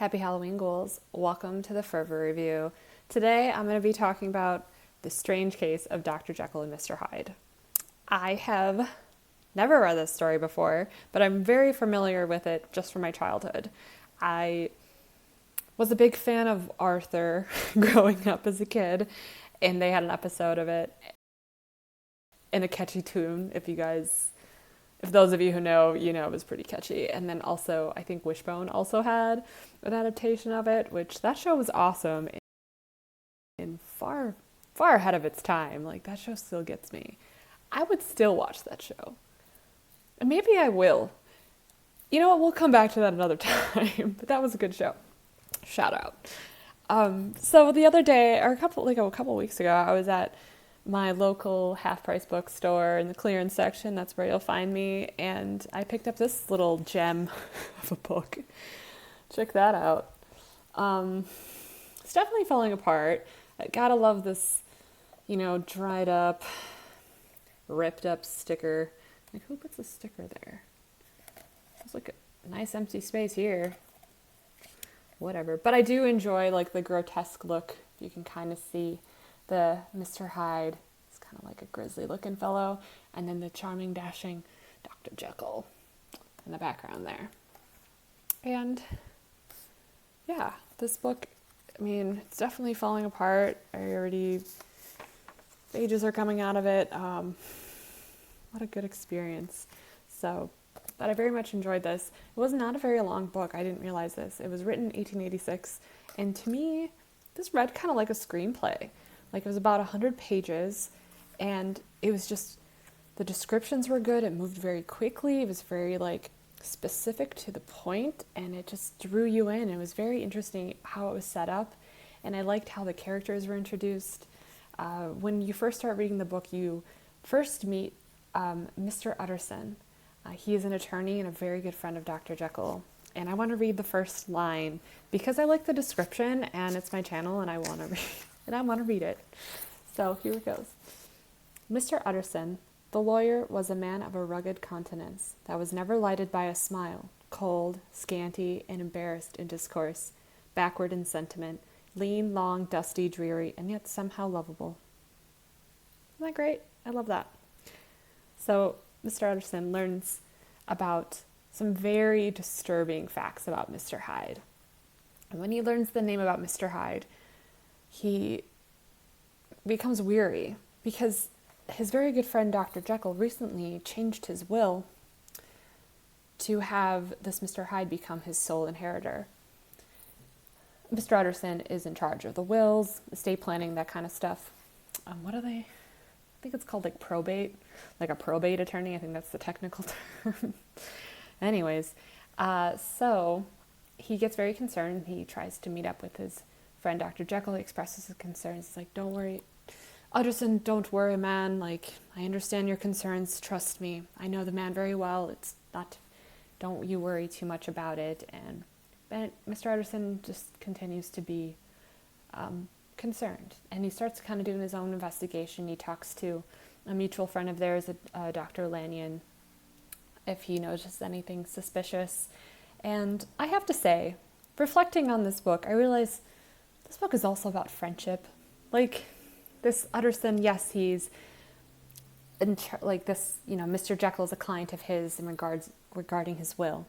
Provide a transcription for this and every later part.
Happy Halloween, ghouls. Welcome to the Fervor Review. Today I'm going to be talking about the strange case of Dr. Jekyll and Mr. Hyde. I have never read this story before, but I'm very familiar with it just from my childhood. I was a big fan of Arthur growing up as a kid, and they had an episode of it in a catchy tune. If those of you who know, you know it was pretty catchy. And then also, I think Wishbone also had an adaptation of it, which that show was awesome and far, far ahead of its time. Like, that show still gets me. I would still watch that show. And maybe I will. You know what? We'll come back to that another time. But that was a good show. Shout out. So the other day, or a couple weeks ago, I was at my local half-price bookstore in the clearance section. That's where you'll find me. And I picked up this little gem of a book. Check that out. It's definitely falling apart. I gotta love this, dried up, ripped up sticker. Like, who puts a sticker there? There's like a nice empty space here. Whatever. But I do enjoy like the grotesque look. You can kind of see the Mr. Hyde is kind of like a grisly looking fellow, and then the charming, dashing Dr. Jekyll in the background there. And yeah, this book, it's definitely falling apart. Pages are coming out of it. What a good experience. But I very much enjoyed this. It was not a very long book. I didn't realize this. It was written in 1886, and to me, this read kind of like a screenplay. Like, it was about 100 pages, and it was just, the descriptions were good. It moved very quickly. It was very, specific to the point, and it just drew you in. It was very interesting how it was set up, and I liked how the characters were introduced. When you first start reading the book, you first meet Mr. Utterson. He is an attorney and a very good friend of Dr. Jekyll. And I want to read the first line because I like the description, and it's my channel, and I want to read it. So here it goes. Mr. Utterson, the lawyer, was a man of a rugged countenance that was never lighted by a smile, cold, scanty, and embarrassed in discourse, backward in sentiment, lean, long, dusty, dreary, and yet somehow lovable. Isn't that great? I love that. So Mr. Utterson learns about some very disturbing facts about Mr. Hyde. And when he learns the name about Mr. Hyde, he becomes weary because his very good friend Dr. Jekyll recently changed his will to have this Mr. Hyde become his sole inheritor. Mr. Utterson is in charge of the wills, estate planning, that kind of stuff. What are they? I think it's called probate, like a probate attorney. I think that's the technical term. Anyways, so he gets very concerned. He tries to meet up with his friend Dr. Jekyll. He expresses his concerns. He's like, "Don't worry, Utterson, don't worry, man. I understand your concerns. Trust me. I know the man very well. Don't you worry too much about it." And Mr. Utterson just continues to be concerned. And he starts kind of doing his own investigation. He talks to a mutual friend of theirs, Dr. Lanyon, if he notices anything suspicious. And I have to say, reflecting on this book, I realize this book is also about friendship. This Utterson, yes, he's Mr. Jekyll is a client of his regarding his will.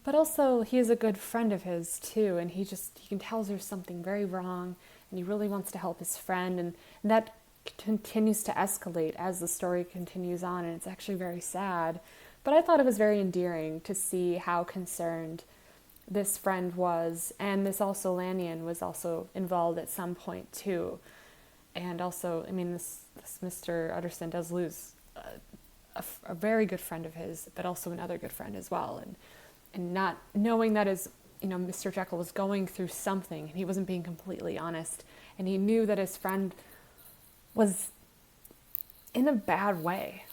But also, he is a good friend of his, too, and he can tell there's something very wrong, and he really wants to help his friend, and that continues to escalate as the story continues on, and it's actually very sad. But I thought it was very endearing to see how concerned this friend was, and this also Lanyon was also involved at some point, too. And also, this Mr. Utterson does lose a very good friend of his, but also another good friend as well, and not knowing that Mr. Jekyll was going through something, and he wasn't being completely honest, and he knew that his friend was in a bad way,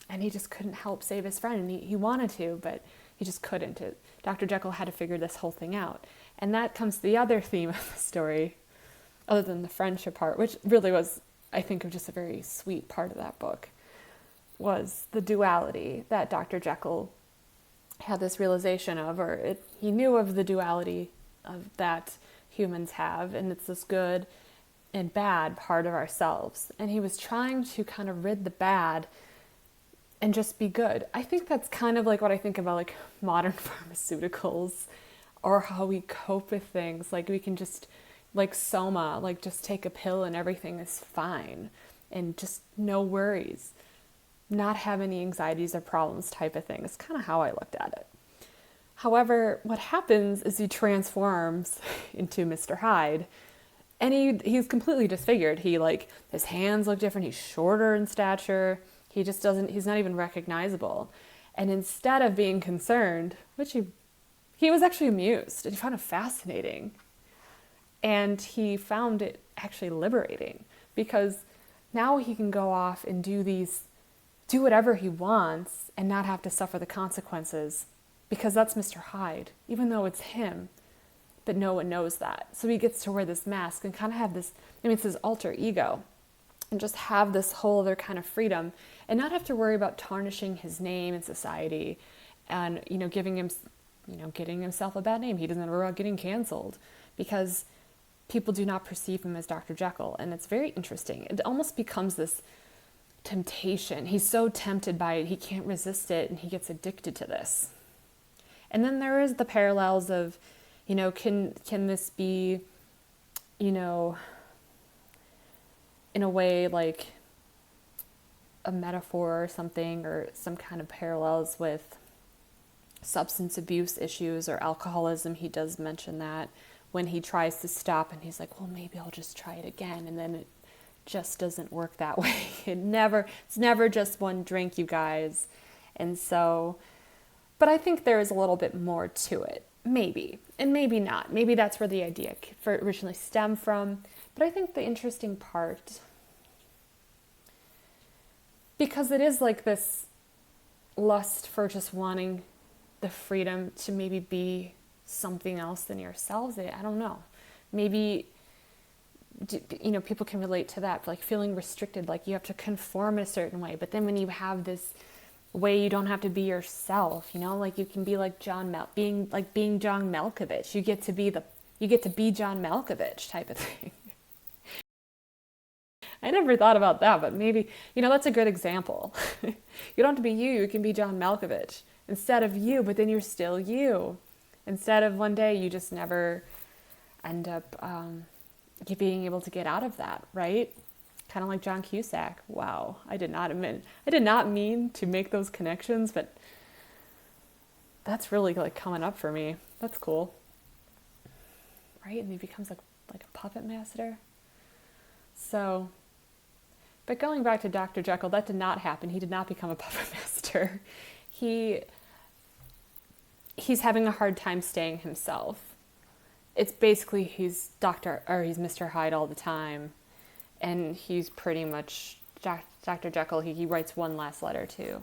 and he just couldn't help save his friend, and he wanted to, but he just couldn't. Dr. Jekyll had to figure this whole thing out, and that comes to the other theme of the story, other than the friendship part, which really was, I think, just a very sweet part of that book, was the duality that Dr. Jekyll had this realization of, he knew of the duality of that humans have, and it's this good and bad part of ourselves. And he was trying to kind of rid the bad and just be good. I think that's kind of like what I think about like modern pharmaceuticals or how we cope with things. Like we can just, like soma, like just take a pill and everything is fine and just no worries. Not have any anxieties or problems type of thing. It's kind of how I looked at it. However, what happens is he transforms into Mr. Hyde, and he's completely disfigured. His hands look different. He's shorter in stature. He's not even recognizable. And instead of being concerned, which he was actually amused and he found it fascinating. And he found it actually liberating because now he can go off and do whatever he wants and not have to suffer the consequences, because that's Mr. Hyde, even though it's him, but no one knows that. So he gets to wear this mask and kind of have this, it's his alter ego, and just have this whole other kind of freedom and not have to worry about tarnishing his name in society and, getting himself a bad name. He doesn't worry about getting canceled because people do not perceive him as Dr. Jekyll. And it's very interesting. It almost becomes this temptation. He's so tempted by it, he can't resist it, and he gets addicted to this. And then there is the parallels of, can this be, in a way like a metaphor or something, or some kind of parallels with substance abuse issues or alcoholism. He does mention that when he tries to stop and he's like, well, maybe I'll just try it again. And then it just doesn't work that way. It's never just one drink, you guys. And so, but I think there is a little bit more to it, maybe, and maybe not. Maybe that's where the idea originally stemmed from. But I think the interesting part, because it is like this lust for just wanting the freedom to maybe be something else than yourselves. I don't know. Maybe, people can relate to that, like feeling restricted, like you have to conform a certain way. But then when you have this way, you don't have to be yourself, like you can be like being John Malkovich. You get to be John Malkovich type of thing. I never thought about that, but maybe, that's a good example. You don't have to be you can be John Malkovich instead of you, but then you're still you. Instead of one day you just never end up being able to get out of that, right? Kind of like John Cusack. Wow, I did not mean to make those connections, but that's really like coming up for me. That's cool, right? And he becomes like a puppet master. So, but going back to Dr. Jekyll, that did not happen. He did not become a puppet master. He's having a hard time staying himself. It's basically he's Mr. Hyde all the time. And he's pretty much Dr. Jekyll. He writes one last letter to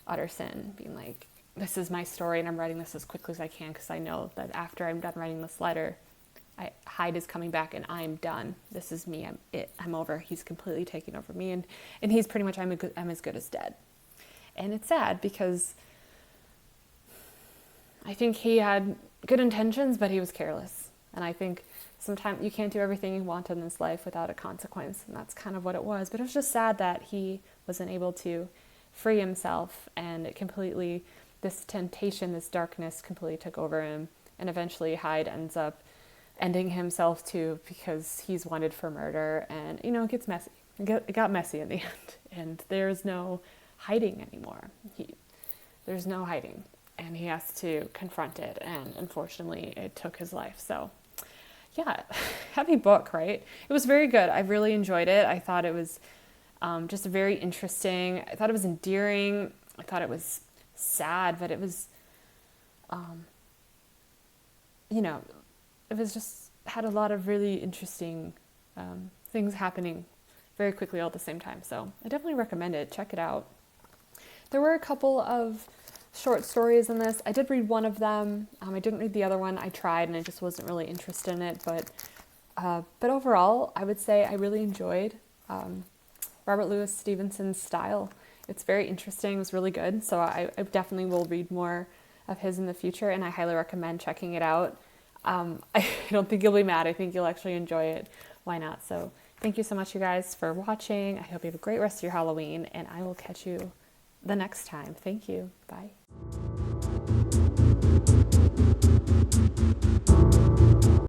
Utterson, being like, this is my story and I'm writing this as quickly as I can because I know that after I'm done writing this letter, Hyde is coming back and I'm done. This is me. I'm over. He's completely taking over me. And he's pretty much, I'm as good as dead. And it's sad because I think he had good intentions, but he was careless. And I think sometimes you can't do everything you want in this life without a consequence. And that's kind of what it was. But it was just sad that he wasn't able to free himself, and this temptation, this darkness completely took over him. And eventually Hyde ends up ending himself too because he's wanted for murder. And, it gets messy. It got messy in the end. And there's no hiding anymore. There's no hiding. And he has to confront it. And unfortunately, it took his life. So, yeah, heavy book, right? It was very good. I really enjoyed it. I thought it was just very interesting. I thought it was endearing. I thought it was sad, but it was, it was just had a lot of really interesting things happening very quickly all at the same time. So I definitely recommend it. Check it out. There were a couple of short stories in this. I did read one of them. I didn't read the other one. I tried and I just wasn't really interested in it. But overall, I would say I really enjoyed Robert Louis Stevenson's style. It's very interesting. It was really good. So I definitely will read more of his in the future, and I highly recommend checking it out. I don't think you'll be mad. I think you'll actually enjoy it. Why not? So thank you so much, you guys, for watching. I hope you have a great rest of your Halloween, and I will catch you the next time. Thank you. Bye.